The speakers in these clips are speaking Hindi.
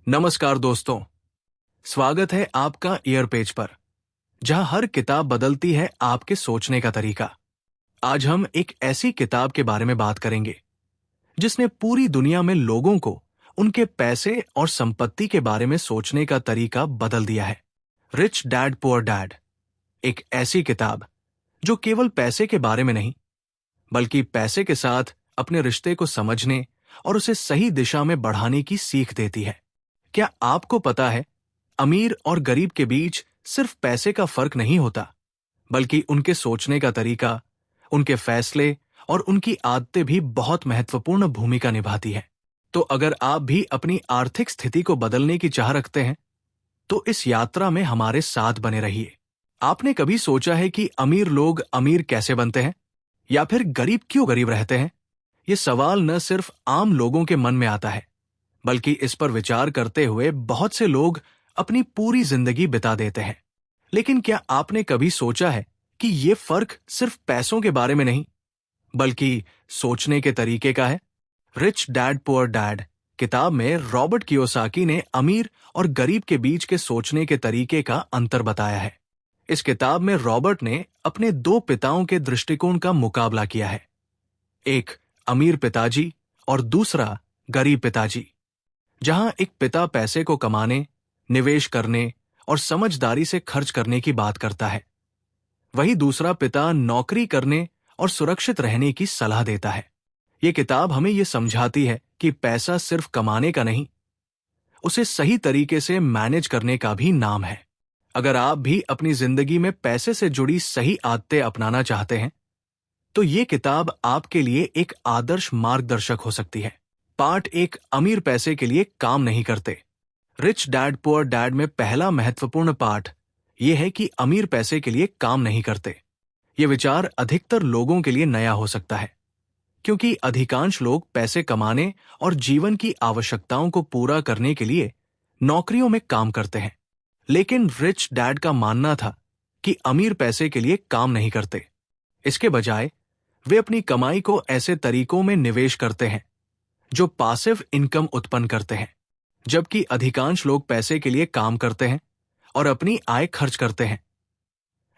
नमस्कार दोस्तों, स्वागत है आपका ईयर पेज पर, जहां हर किताब बदलती है आपके सोचने का तरीका। आज हम एक ऐसी किताब के बारे में बात करेंगे जिसने पूरी दुनिया में लोगों को उनके पैसे और संपत्ति के बारे में सोचने का तरीका बदल दिया है। रिच डैड पुअर डैड, एक ऐसी किताब जो केवल पैसे के बारे में नहीं, बल्कि पैसे के साथ अपने रिश्ते को समझने और उसे सही दिशा में बढ़ाने की सीख देती है। क्या आपको पता है, अमीर और गरीब के बीच सिर्फ पैसे का फर्क नहीं होता, बल्कि उनके सोचने का तरीका, उनके फैसले और उनकी आदतें भी बहुत महत्वपूर्ण भूमिका निभाती है। तो अगर आप भी अपनी आर्थिक स्थिति को बदलने की चाह रखते हैं, तो इस यात्रा में हमारे साथ बने रहिए। आपने कभी सोचा है कि अमीर लोग अमीर कैसे बनते हैं, या फिर गरीब क्यों गरीब रहते हैं? ये सवाल न सिर्फ आम लोगों के मन में आता है, बल्कि इस पर विचार करते हुए बहुत से लोग अपनी पूरी जिंदगी बिता देते हैं। लेकिन क्या आपने कभी सोचा है कि ये फर्क सिर्फ पैसों के बारे में नहीं, बल्कि सोचने के तरीके का है? रिच डैड पुअर डैड किताब में रॉबर्ट कियोसाकी ने अमीर और गरीब के बीच के सोचने के तरीके का अंतर बताया है। इस किताब में रॉबर्ट ने अपने दो पिताओं के दृष्टिकोण का मुकाबला किया है, एक अमीर पिताजी और दूसरा गरीब पिताजी। जहां एक पिता पैसे को कमाने, निवेश करने और समझदारी से खर्च करने की बात करता है, वहीं दूसरा पिता नौकरी करने और सुरक्षित रहने की सलाह देता है। ये किताब हमें ये समझाती है कि पैसा सिर्फ कमाने का नहीं, उसे सही तरीके से मैनेज करने का भी नाम है। अगर आप भी अपनी जिंदगी में पैसे से जुड़ी सही आदतें अपनाना चाहते हैं, तो ये किताब आपके लिए एक आदर्श मार्गदर्शक हो सकती है। पार्ट एक, अमीर पैसे के लिए काम नहीं करते। रिच डैड पुअर डैड में पहला महत्वपूर्ण पार्ट यह है कि अमीर पैसे के लिए काम नहीं करते। ये विचार अधिकतर लोगों के लिए नया हो सकता है, क्योंकि अधिकांश लोग पैसे कमाने और जीवन की आवश्यकताओं को पूरा करने के लिए नौकरियों में काम करते हैं। लेकिन रिच डैड का मानना था कि अमीर पैसे के लिए काम नहीं करते। इसके बजाय वे अपनी कमाई को ऐसे तरीकों में निवेश करते हैं जो पासिव इनकम उत्पन्न करते हैं, जबकि अधिकांश लोग पैसे के लिए काम करते हैं और अपनी आय खर्च करते हैं।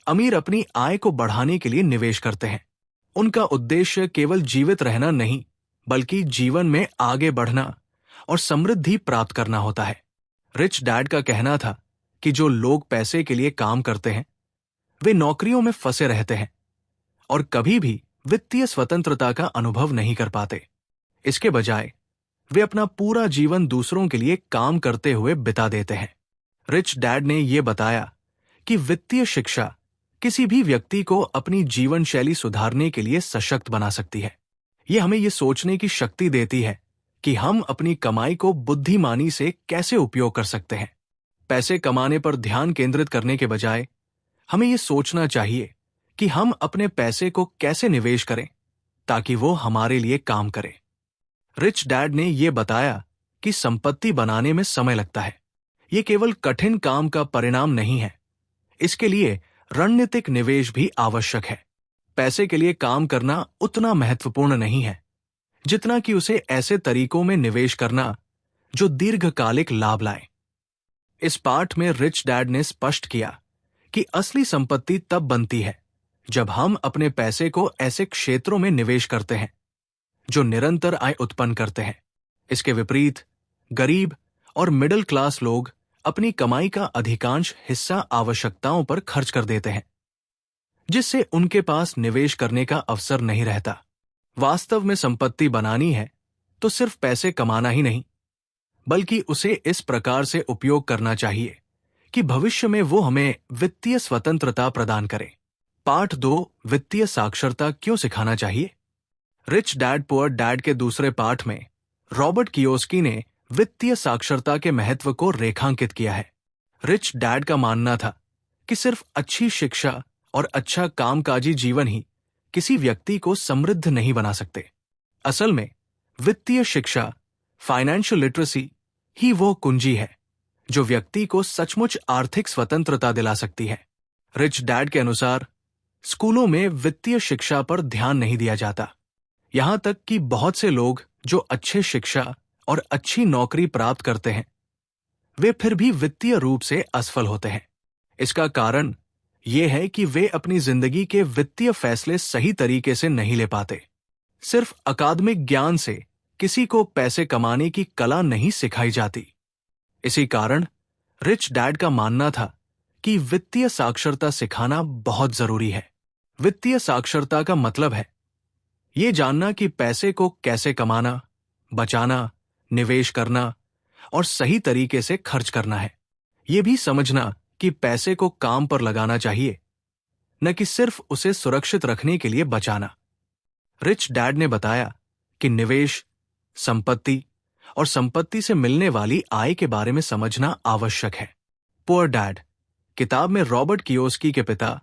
अमीर अपनी आय को बढ़ाने के लिए निवेश करते हैं। उनका उद्देश्य केवल जीवित रहना नहीं, बल्कि जीवन में आगे बढ़ना और समृद्धि प्राप्त करना होता है। रिच डैड का कहना था कि जो लोग पैसे के लिए काम करते हैं, वे नौकरियों में फंसे रहते हैं और कभी भी वित्तीय स्वतंत्रता का अनुभव नहीं कर पाते। इसके बजाय वे अपना पूरा जीवन दूसरों के लिए काम करते हुए बिता देते हैं। रिच डैड ने यह बताया कि वित्तीय शिक्षा किसी भी व्यक्ति को अपनी जीवन शैली सुधारने के लिए सशक्त बना सकती है। यह हमें यह सोचने की शक्ति देती है कि हम अपनी कमाई को बुद्धिमानी से कैसे उपयोग कर सकते हैं। पैसे कमाने पर ध्यान केंद्रित करने के बजाय हमें यह सोचना चाहिए कि हम अपने पैसे को कैसे निवेश करें ताकि वो हमारे लिए काम करे। रिच डैड ने यह बताया कि संपत्ति बनाने में समय लगता है। यह केवल कठिन काम का परिणाम नहीं है, इसके लिए रणनीतिक निवेश भी आवश्यक है। पैसे के लिए काम करना उतना महत्वपूर्ण नहीं है जितना कि उसे ऐसे तरीकों में निवेश करना जो दीर्घकालिक लाभ लाए। इस पाठ में रिच डैड ने स्पष्ट किया कि असली संपत्ति तब बनती है जब हम अपने पैसे को ऐसे क्षेत्रों में निवेश करते हैं जो निरंतर आय उत्पन्न करते हैं। इसके विपरीत गरीब और मिडिल क्लास लोग अपनी कमाई का अधिकांश हिस्सा आवश्यकताओं पर खर्च कर देते हैं, जिससे उनके पास निवेश करने का अवसर नहीं रहता। वास्तव में संपत्ति बनानी है तो सिर्फ पैसे कमाना ही नहीं, बल्कि उसे इस प्रकार से उपयोग करना चाहिए कि भविष्य में वो हमें वित्तीय स्वतंत्रता प्रदान करे। पार्ट 2, वित्तीय साक्षरता क्यों सिखाना चाहिए। रिच डैड पुअर डैड के दूसरे पाठ में रॉबर्ट कियोसाकी ने वित्तीय साक्षरता के महत्व को रेखांकित किया है। रिच डैड का मानना था कि सिर्फ अच्छी शिक्षा और अच्छा कामकाजी जीवन ही किसी व्यक्ति को समृद्ध नहीं बना सकते। असल में वित्तीय शिक्षा, फाइनेंशियल लिटरेसी ही वो कुंजी है जो व्यक्ति को सचमुच आर्थिक स्वतंत्रता दिला सकती है। रिच डैड के अनुसार स्कूलों में वित्तीय शिक्षा पर ध्यान नहीं दिया जाता, यहां तक कि बहुत से लोग जो अच्छे शिक्षा और अच्छी नौकरी प्राप्त करते हैं, वे फिर भी वित्तीय रूप से असफल होते हैं। इसका कारण यह है कि वे अपनी जिंदगी के वित्तीय फैसले सही तरीके से नहीं ले पाते। सिर्फ अकादमिक ज्ञान से किसी को पैसे कमाने की कला नहीं सिखाई जाती। इसी कारण रिच डैड का मानना था कि वित्तीय साक्षरता सिखाना बहुत जरूरी है। वित्तीय साक्षरता का मतलब है ये जानना कि पैसे को कैसे कमाना, बचाना, निवेश करना और सही तरीके से खर्च करना है। ये भी समझना कि पैसे को काम पर लगाना चाहिए, न कि सिर्फ उसे सुरक्षित रखने के लिए बचाना। रिच डैड ने बताया कि निवेश, संपत्ति और संपत्ति से मिलने वाली आय के बारे में समझना आवश्यक है। पुअर डैड किताब में रॉबर्ट कियोस्की के पिता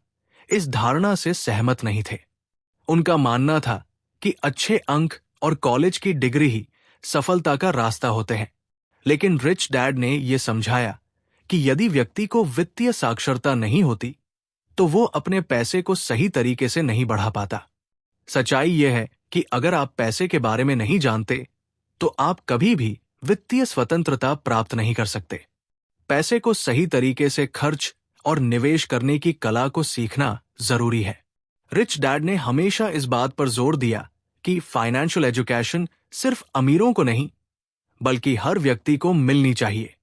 इस धारणा से सहमत नहीं थे। उनका मानना था कि अच्छे अंक और कॉलेज की डिग्री ही सफलता का रास्ता होते हैं। लेकिन रिच डैड ने यह समझाया कि यदि व्यक्ति को वित्तीय साक्षरता नहीं होती तो वो अपने पैसे को सही तरीके से नहीं बढ़ा पाता। सच्चाई यह है कि अगर आप पैसे के बारे में नहीं जानते तो आप कभी भी वित्तीय स्वतंत्रता प्राप्त नहीं कर सकते। पैसे को सही तरीके से खर्च और निवेश करने की कला को सीखना जरूरी है। रिच डैड ने हमेशा इस बात पर जोर दिया कि फाइनेंशियल एजुकेशन सिर्फ अमीरों को नहीं बल्कि हर व्यक्ति को मिलनी चाहिए।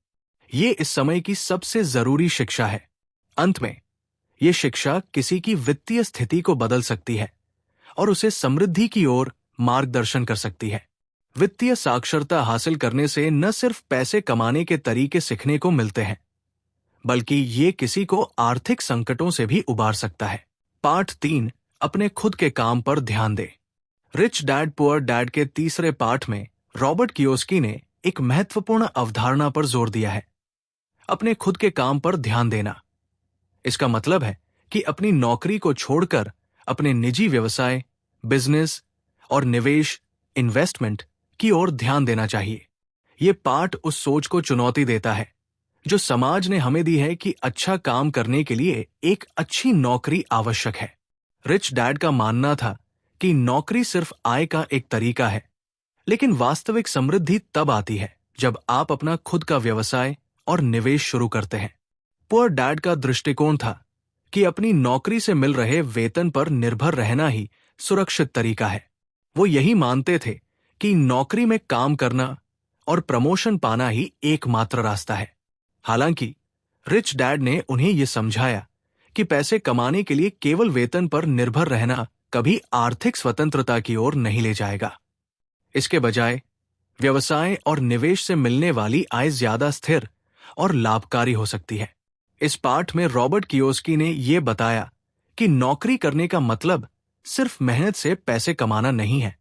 ये इस समय की सबसे जरूरी शिक्षा है। अंत में ये शिक्षा किसी की वित्तीय स्थिति को बदल सकती है और उसे समृद्धि की ओर मार्गदर्शन कर सकती है। वित्तीय साक्षरता हासिल करने से न सिर्फ पैसे कमाने के तरीके सीखने को मिलते हैं बल्कि ये किसी को आर्थिक संकटों से भी उबार सकता है। पाठ 3, अपने खुद के काम पर ध्यान दे। रिच डैड पुअर डैड के तीसरे पाठ में रॉबर्ट कियोस्की ने एक महत्वपूर्ण अवधारणा पर जोर दिया है, अपने खुद के काम पर ध्यान देना। इसका मतलब है कि अपनी नौकरी को छोड़कर अपने निजी व्यवसाय, बिजनेस और निवेश, इन्वेस्टमेंट की ओर ध्यान देना चाहिए। यह पाठ उस सोच को चुनौती देता है जो समाज ने हमें दी है कि अच्छा काम करने के लिए एक अच्छी नौकरी आवश्यक है। रिच डैड का मानना था कि नौकरी सिर्फ आय का एक तरीका है, लेकिन वास्तविक समृद्धि तब आती है जब आप अपना खुद का व्यवसाय और निवेश शुरू करते हैं। पुअर डैड का दृष्टिकोण था कि अपनी नौकरी से मिल रहे वेतन पर निर्भर रहना ही सुरक्षित तरीका है। वो यही मानते थे कि नौकरी में काम करना और प्रमोशन पाना ही एकमात्र रास्ता है। हालांकि रिच डैड ने उन्हें यह समझाया कि पैसे कमाने के लिए केवल वेतन पर निर्भर रहना कभी आर्थिक स्वतंत्रता की ओर नहीं ले जाएगा। इसके बजाय व्यवसाय और निवेश से मिलने वाली आय ज्यादा स्थिर और लाभकारी हो सकती है। इस पाठ में रॉबर्ट कियोस्की ने यह बताया कि नौकरी करने का मतलब सिर्फ मेहनत से पैसे कमाना नहीं है,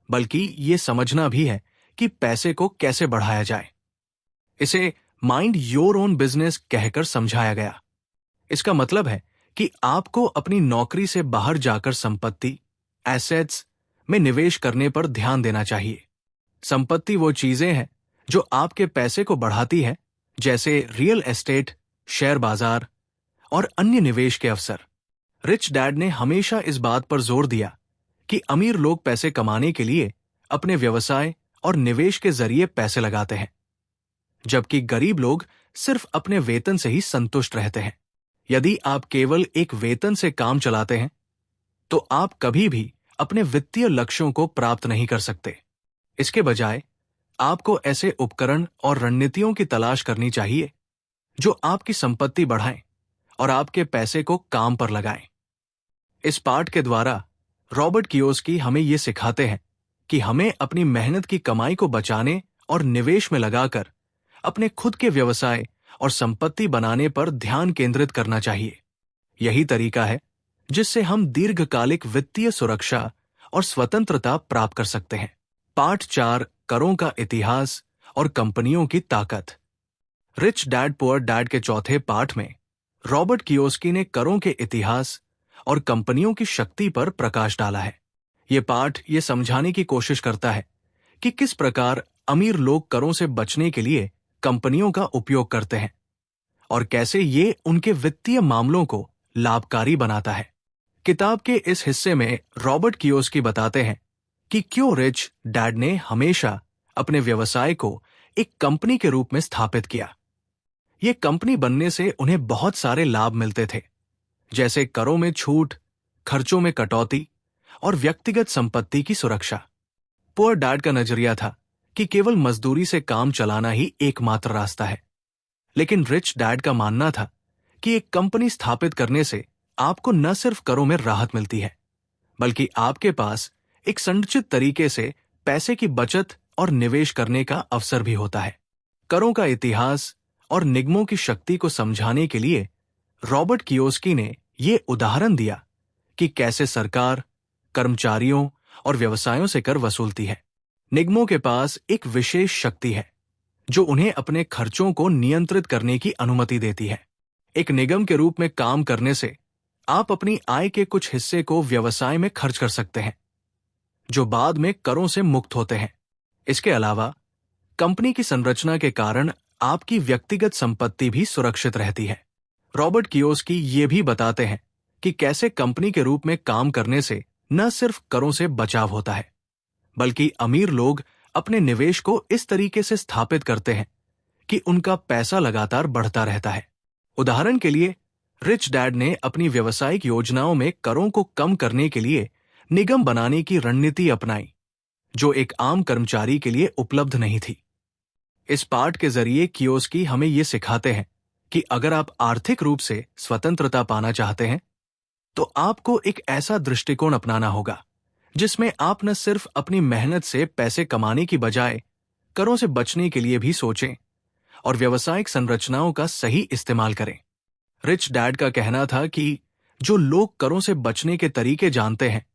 बल्कि ये समझना भी है कि पैसे को कैसे बढ़ाया जाए। इसे माइंड योर ओन बिजनेस कहकर समझाया गया। इसका मतलब है कि आपको अपनी नौकरी से बाहर जाकर संपत्ति, एसेट्स में निवेश करने पर ध्यान देना चाहिए। संपत्ति वो चीजें हैं जो आपके पैसे को बढ़ाती है, जैसे रियल एस्टेट, शेयर बाजार और अन्य निवेश के अवसर। रिच डैड ने हमेशा इस बात पर जोर दिया कि अमीर लोग पैसे कमाने के लिए अपने व्यवसाय और निवेश के जरिए पैसे लगाते हैं, जबकि गरीब लोग सिर्फ अपने वेतन से ही संतुष्ट रहते हैं। यदि आप केवल एक वेतन से काम चलाते हैं तो आप कभी भी अपने वित्तीय लक्ष्यों को प्राप्त नहीं कर सकते। इसके बजाय आपको ऐसे उपकरण और रणनीतियों की तलाश करनी चाहिए जो आपकी संपत्ति बढ़ाएं और आपके पैसे को काम पर लगाएं। इस पाठ के द्वारा रॉबर्ट कियोस्की हमें यह सिखाते हैं कि हमें अपनी मेहनत की कमाई को बचाने और निवेश में लगाकर अपने खुद के व्यवसाय और संपत्ति बनाने पर ध्यान केंद्रित करना चाहिए। यही तरीका है जिससे हम दीर्घकालिक वित्तीय सुरक्षा और स्वतंत्रता प्राप्त कर सकते हैं। पाठ 4, करों का इतिहास और कंपनियों की ताकत। रिच डैड पुअर डैड के चौथे पाठ में रॉबर्ट कियोस्की ने करों के इतिहास और कंपनियों की शक्ति पर प्रकाश डाला है। यह पाठ यह समझाने की कोशिश करता है कि किस प्रकार अमीर लोग करों से बचने के लिए कंपनियों का उपयोग करते हैं और कैसे ये उनके वित्तीय मामलों को लाभकारी बनाता है। किताब के इस हिस्से में रॉबर्ट कियोस्की बताते हैं कि क्यों रिच डैड ने हमेशा अपने व्यवसाय को एक कंपनी के रूप में स्थापित किया। ये कंपनी बनने से उन्हें बहुत सारे लाभ मिलते थे, जैसे करों में छूट, खर्चों में कटौती और व्यक्तिगत संपत्ति की सुरक्षा। पुअर डैड का नजरिया था कि केवल मजदूरी से काम चलाना ही एकमात्र रास्ता है। लेकिन रिच डैड का मानना था कि एक कंपनी स्थापित करने से आपको न सिर्फ करों में राहत मिलती है, बल्कि आपके पास एक संरचित तरीके से पैसे की बचत और निवेश करने का अवसर भी होता है। करों का इतिहास और निगमों की शक्ति को समझाने के लिए रॉबर्ट कियोस्की ने ये उदाहरण दिया कि कैसे सरकार कर्मचारियों और व्यवसायों से कर वसूलती है। निगमों के पास एक विशेष शक्ति है जो उन्हें अपने खर्चों को नियंत्रित करने की अनुमति देती है। एक निगम के रूप में काम करने से आप अपनी आय के कुछ हिस्से को व्यवसाय में खर्च कर सकते हैं, जो बाद में करों से मुक्त होते हैं। इसके अलावा कंपनी की संरचना के कारण आपकी व्यक्तिगत संपत्ति भी सुरक्षित रहती है। रॉबर्ट कियोस्की ये भी बताते हैं कि कैसे कंपनी के रूप में काम करने से न सिर्फ करों से बचाव होता है, बल्कि अमीर लोग अपने निवेश को इस तरीके से स्थापित करते हैं कि उनका पैसा लगातार बढ़ता रहता है। उदाहरण के लिए, रिच डैड ने अपनी व्यावसायिक योजनाओं में करों को कम करने के लिए निगम बनाने की रणनीति अपनाई, जो एक आम कर्मचारी के लिए उपलब्ध नहीं थी। इस पाठ के जरिए कियोस्की हमें ये सिखाते हैं कि अगर आप आर्थिक रूप से स्वतंत्रता पाना चाहते हैं, तो आपको एक ऐसा दृष्टिकोण अपनाना होगा जिसमें आप न सिर्फ अपनी मेहनत से पैसे कमाने की बजाय करों से बचने के लिए भी सोचें और व्यावसायिक संरचनाओं का सही इस्तेमाल करें। रिच डैड का कहना था कि जो लोग करों से बचने के तरीके जानते हैं,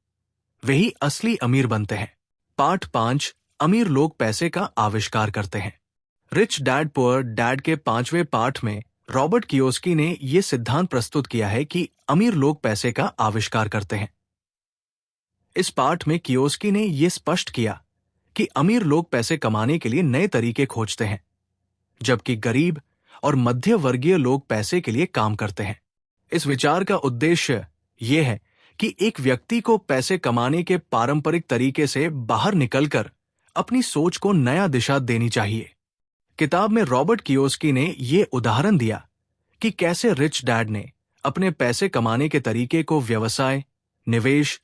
वही असली अमीर बनते हैं। पाठ 5, अमीर लोग पैसे का आविष्कार करते हैं। रिच डैड पुअर डैड के 5वें पाठ में रॉबर्ट कियोस्की ने यह सिद्धांत प्रस्तुत किया है कि अमीर लोग पैसे का आविष्कार करते हैं। इस पाठ में कियोस्की ने यह स्पष्ट किया कि अमीर लोग पैसे कमाने के लिए नए तरीके खोजते हैं, जबकि गरीब और मध्य वर्गीय लोग पैसे के लिए काम करते हैं। इस विचार का उद्देश्य यह है कि एक व्यक्ति को पैसे कमाने के पारंपरिक तरीके से बाहर निकलकर अपनी सोच को नया दिशा देनी चाहिए। किताब में रॉबर्ट कियोस्की ने यह उदाहरण दिया कि कैसे रिच डैड ने अपने पैसे कमाने के तरीके को व्यवसाय, निवेश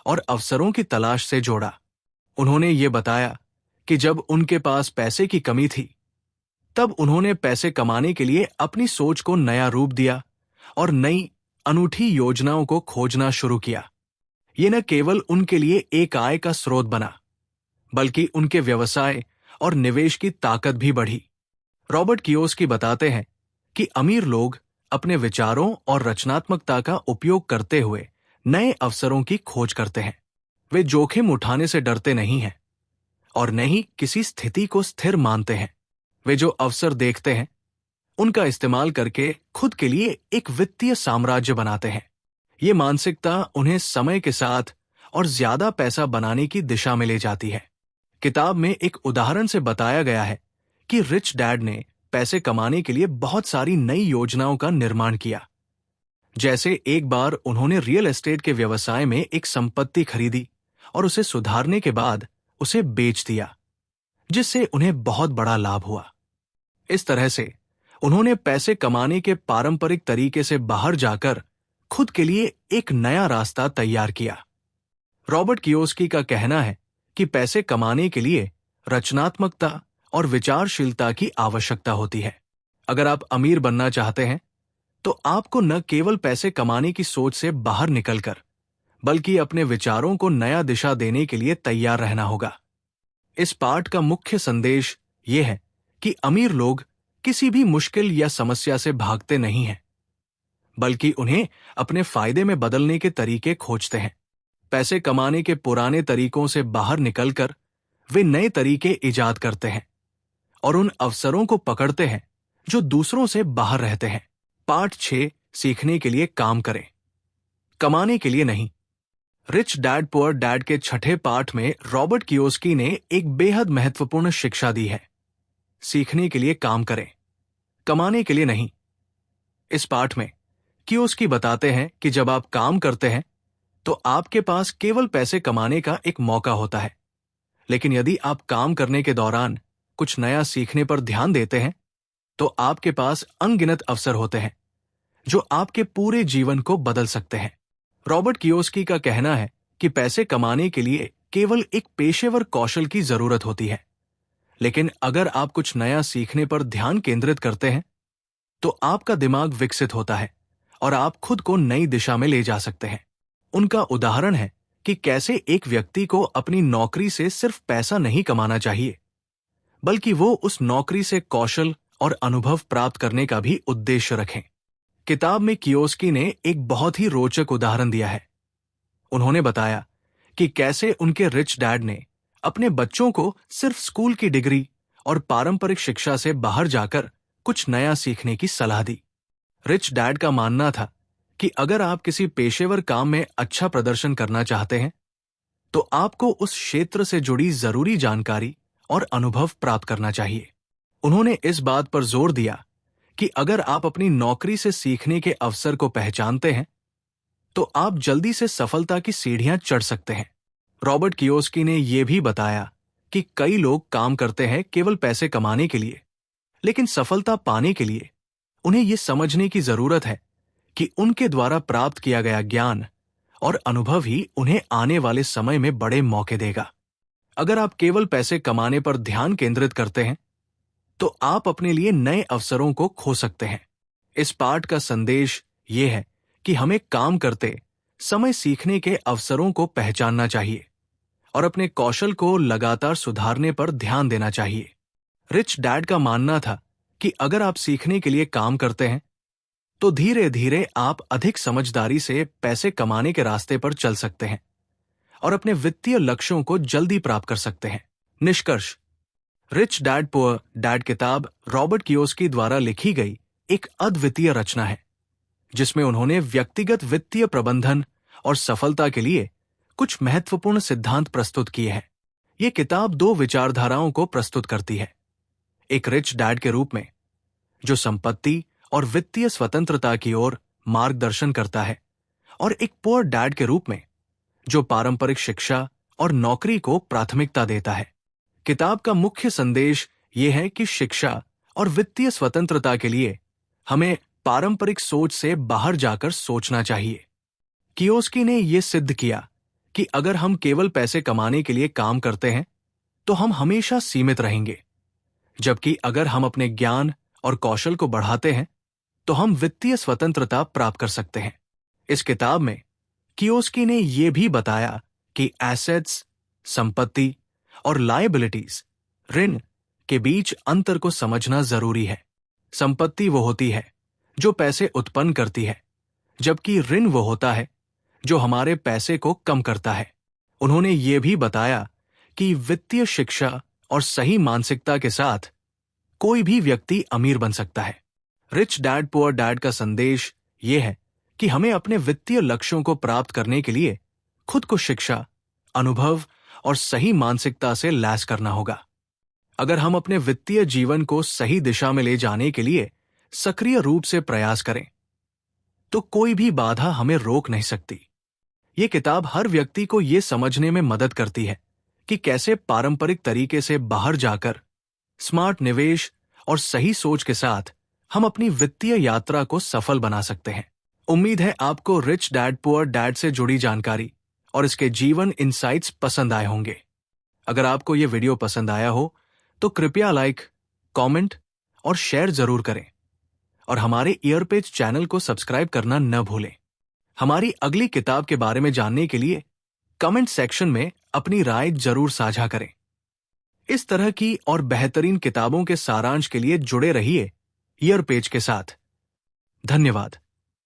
और अवसरों की तलाश से जोड़ा। उन्होंने ये बताया कि जब उनके पास पैसे की कमी थी, तब उन्होंने पैसे कमाने के लिए अपनी सोच को नया रूप दिया और नई अनूठी योजनाओं को खोजना शुरू किया। ये न केवल उनके लिए एक आय का स्रोत बना, बल्कि उनके व्यवसाय और निवेश की ताकत भी बढ़ी। रॉबर्ट कियोस्की बताते हैं कि अमीर लोग अपने विचारों और रचनात्मकता का उपयोग करते हुए नए अवसरों की खोज करते हैं। वे जोखिम उठाने से डरते नहीं हैं और न ही किसी स्थिति को स्थिर मानते हैं। वे जो अवसर देखते हैं, उनका इस्तेमाल करके खुद के लिए एक वित्तीय साम्राज्य बनाते हैं। ये मानसिकता उन्हें समय के साथ और ज्यादा पैसा बनाने की दिशा में ले जाती है। किताब में एक उदाहरण से बताया गया है कि रिच डैड ने पैसे कमाने के लिए बहुत सारी नई योजनाओं का निर्माण किया। जैसे एक बार उन्होंने रियल एस्टेट के व्यवसाय में एक संपत्ति खरीदी और उसे सुधारने के बाद उसे बेच दिया, जिससे उन्हें बहुत बड़ा लाभ हुआ। इस तरह से उन्होंने पैसे कमाने के पारंपरिक तरीके से बाहर जाकर खुद के लिए एक नया रास्ता तैयार किया। रॉबर्ट कियोस्की का कहना है कि पैसे कमाने के लिए रचनात्मकता और विचारशीलता की आवश्यकता होती है। अगर आप अमीर बनना चाहते हैं, तो आपको न केवल पैसे कमाने की सोच से बाहर निकलकर, बल्कि अपने विचारों को नया दिशा देने के लिए तैयार रहना होगा। इस पाठ का मुख्य संदेश यह है कि अमीर लोग किसी भी मुश्किल या समस्या से भागते नहीं हैं, बल्कि उन्हें अपने फायदे में बदलने के तरीके खोजते हैं। पैसे कमाने के पुराने तरीकों से बाहर निकलकर वे नए तरीके इजाद करते हैं और उन अवसरों को पकड़ते हैं जो दूसरों से बाहर रहते हैं। पाठ 6, सीखने के लिए काम करें, कमाने के लिए नहीं। रिच डैड पुअर डैड के 6ठे पाठ में रॉबर्ट कियोस्की ने एक बेहद महत्वपूर्ण शिक्षा दी है। सीखने के लिए काम करें, कमाने के लिए नहीं। इस पाठ में कियोस्की बताते हैं कि जब आप काम करते हैं, तो आपके पास केवल पैसे कमाने का एक मौका होता है। लेकिन यदि आप काम करने के दौरान कुछ नया सीखने पर ध्यान देते हैं, तो आपके पास अनगिनत अवसर होते हैं जो आपके पूरे जीवन को बदल सकते हैं। रॉबर्ट कियोस्की का कहना है कि पैसे कमाने के लिए केवल एक पेशेवर कौशल की जरूरत होती है, लेकिन अगर आप कुछ नया सीखने पर ध्यान केंद्रित करते हैं तो आपका दिमाग विकसित होता है और आप खुद को नई दिशा में ले जा सकते हैं। उनका उदाहरण है कि कैसे एक व्यक्ति को अपनी नौकरी से सिर्फ पैसा नहीं कमाना चाहिए, बल्कि वो उस नौकरी से कौशल और अनुभव प्राप्त करने का भी उद्देश्य रखें। किताब में कियोस्की ने एक बहुत ही रोचक उदाहरण दिया है। उन्होंने बताया कि कैसे उनके रिच डैड ने अपने बच्चों को सिर्फ स्कूल की डिग्री और पारंपरिक शिक्षा से बाहर जाकर कुछ नया सीखने की सलाह दी। रिच डैड का मानना था कि अगर आप किसी पेशेवर काम में अच्छा प्रदर्शन करना चाहते हैं तो आपको उस क्षेत्र से जुड़ी जरूरी जानकारी और अनुभव प्राप्त करना चाहिए। उन्होंने इस बात पर जोर दिया कि अगर आप अपनी नौकरी से सीखने के अवसर को पहचानते हैं तो आप जल्दी से सफलता की सीढ़ियां चढ़ सकते हैं। रॉबर्ट कियोस्की ने यह भी बताया कि कई लोग काम करते हैं केवल पैसे कमाने के लिए, लेकिन सफलता पाने के लिए उन्हें यह समझने की जरूरत है कि उनके द्वारा प्राप्त किया गया ज्ञान और अनुभव ही उन्हें आने वाले समय में बड़े मौके देगा। अगर आप केवल पैसे कमाने पर ध्यान केंद्रित करते हैं तो आप अपने लिए नए अवसरों को खो सकते हैं। इस पाठ का संदेश ये है कि हमें काम करते समय सीखने के अवसरों को पहचानना चाहिए और अपने कौशल को लगातार सुधारने पर ध्यान देना चाहिए। रिच डैड का मानना था कि अगर आप सीखने के लिए काम करते हैं तो धीरे धीरे आप अधिक समझदारी से पैसे कमाने के रास्ते पर चल सकते हैं और अपने वित्तीय लक्ष्यों को जल्दी प्राप्त कर सकते हैं। निष्कर्ष: रिच डैड पुअर डैड किताब रॉबर्ट कियोस्की द्वारा लिखी गई एक अद्वितीय रचना है, जिसमें उन्होंने व्यक्तिगत वित्तीय प्रबंधन और सफलता के लिए कुछ महत्वपूर्ण सिद्धांत प्रस्तुत किए हैं। ये किताब दो विचारधाराओं को प्रस्तुत करती है, एक रिच डैड के रूप में जो संपत्ति और वित्तीय स्वतंत्रता की ओर मार्गदर्शन करता है, और एक पुअर डैड के रूप में जो पारंपरिक शिक्षा और नौकरी को प्राथमिकता देता है। किताब का मुख्य संदेश ये है कि शिक्षा और वित्तीय स्वतंत्रता के लिए हमें पारंपरिक सोच से बाहर जाकर सोचना चाहिए। कियोस्की ने यह सिद्ध किया कि अगर हम केवल पैसे कमाने के लिए काम करते हैं तो हम हमेशा सीमित रहेंगे, जबकि अगर हम अपने ज्ञान और कौशल को बढ़ाते हैं तो हम वित्तीय स्वतंत्रता प्राप्त कर सकते हैं। इस किताब में कियोस्की ने यह भी बताया कि एसेट्स, संपत्ति और लायबिलिटीज, ऋण के बीच अंतर को समझना जरूरी है। संपत्ति वो होती है जो पैसे उत्पन्न करती है, जबकि ऋण वो होता है जो हमारे पैसे को कम करता है। उन्होंने ये भी बताया कि वित्तीय शिक्षा और सही मानसिकता के साथ कोई भी व्यक्ति अमीर बन सकता है। रिच डैड पुअर डैड का संदेश ये है कि हमें अपने वित्तीय लक्ष्यों को प्राप्त करने के लिए खुद को शिक्षा, अनुभव और सही मानसिकता से लैस करना होगा। अगर हम अपने वित्तीय जीवन को सही दिशा में ले जाने के लिए सक्रिय रूप से प्रयास करें तो कोई भी बाधा हमें रोक नहीं सकती। ये किताब हर व्यक्ति को ये समझने में मदद करती है कि कैसे पारंपरिक तरीके से बाहर जाकर स्मार्ट निवेश और सही सोच के साथ हम अपनी वित्तीय यात्रा को सफल बना सकते हैं। उम्मीद है आपको रिच डैड पुअर डैड से जुड़ी जानकारी और इसके जीवन इंसाइट्स पसंद आए होंगे। अगर आपको ये वीडियो पसंद आया हो तो कृपया लाइक, कमेंट और शेयर जरूर करें और हमारे ईयरपेज चैनल को सब्सक्राइब करना न भूलें। हमारी अगली किताब के बारे में जानने के लिए कमेंट सेक्शन में अपनी राय जरूर साझा करें। इस तरह की और बेहतरीन किताबों के सारांश के लिए जुड़े रहिए ईयरपेज के साथ। धन्यवाद।